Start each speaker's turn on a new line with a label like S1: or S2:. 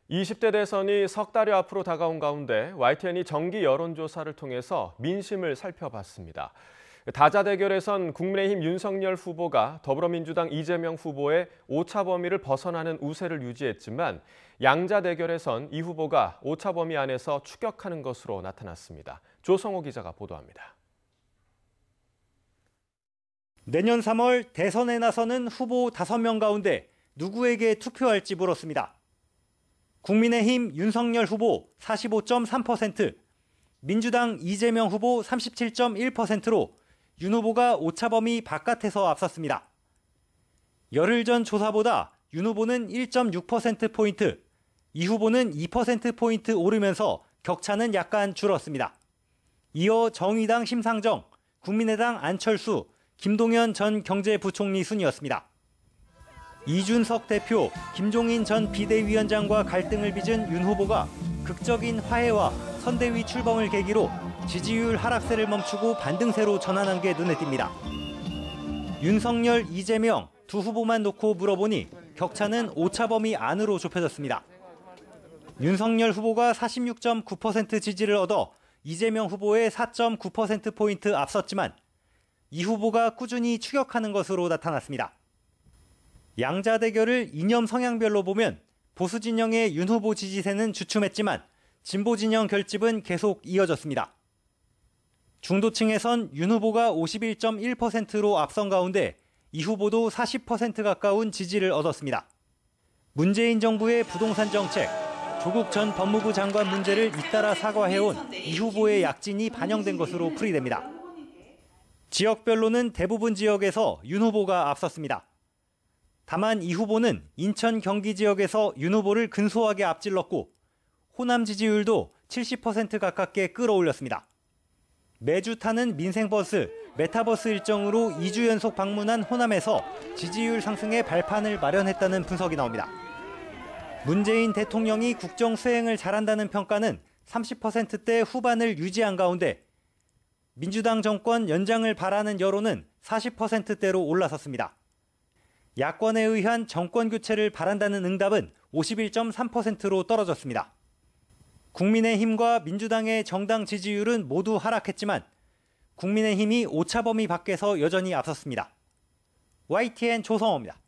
S1: 20대 대선이 석 달여 앞으로 다가온 가운데 YTN이 정기 여론조사를 통해서 민심을 살펴봤습니다. 다자 대결에선 국민의힘 윤석열 후보가 더불어민주당 이재명 후보의 오차 범위를 벗어나는 우세를 유지했지만 양자 대결에선 이 후보가 오차 범위 안에서 추격하는 것으로 나타났습니다. 조성호 기자가 보도합니다.
S2: 내년 3월 대선에 나서는 후보 5명 가운데 누구에게 투표할지 물었습니다. 국민의힘 윤석열 후보 45.3%, 민주당 이재명 후보 37.1%로 윤 후보가 오차 범위 바깥에서 앞섰습니다. 열흘 전 조사보다 윤 후보는 1.6%포인트, 이 후보는 2%포인트 오르면서 격차는 약간 줄었습니다. 이어 정의당 심상정, 국민의당 안철수, 김동연 전 경제부총리 순이었습니다. 이준석 대표, 김종인 전 비대위원장과 갈등을 빚은 윤 후보가 극적인 화해와 선대위 출범을 계기로 지지율 하락세를 멈추고 반등세로 전환한 게 눈에 띕니다. 윤석열, 이재명 두 후보만 놓고 물어보니 격차는 오차 범위 안으로 좁혀졌습니다. 윤석열 후보가 46.9% 지지를 얻어 이재명 후보의 4.9%포인트 앞섰지만 이 후보가 꾸준히 추격하는 것으로 나타났습니다. 양자 대결을 이념 성향별로 보면 보수 진영의 윤 후보 지지세는 주춤했지만 진보 진영 결집은 계속 이어졌습니다. 중도층에선 윤 후보가 51.1%로 앞선 가운데 이 후보도 40% 가까운 지지를 얻었습니다. 문재인 정부의 부동산 정책, 조국 전 법무부 장관 문제를 잇따라 사과해온 이 후보의 약진이 반영된 것으로 풀이됩니다. 지역별로는 대부분 지역에서 윤 후보가 앞섰습니다. 다만 이 후보는 인천 경기 지역에서 윤 후보를 근소하게 앞질렀고 호남 지지율도 70% 가깝게 끌어올렸습니다. 매주 타는 민생버스, 메타버스 일정으로 2주 연속 방문한 호남에서 지지율 상승의 발판을 마련했다는 분석이 나옵니다. 문재인 대통령이 국정 수행을 잘한다는 평가는 30%대 후반을 유지한 가운데 민주당 정권 연장을 바라는 여론은 40%대로 올라섰습니다. 야권에 의한 정권 교체를 바란다는 응답은 51.3%로 떨어졌습니다. 국민의힘과 민주당의 정당 지지율은 모두 하락했지만 국민의힘이 오차 범위 밖에서 여전히 앞섰습니다. YTN 조성호입니다.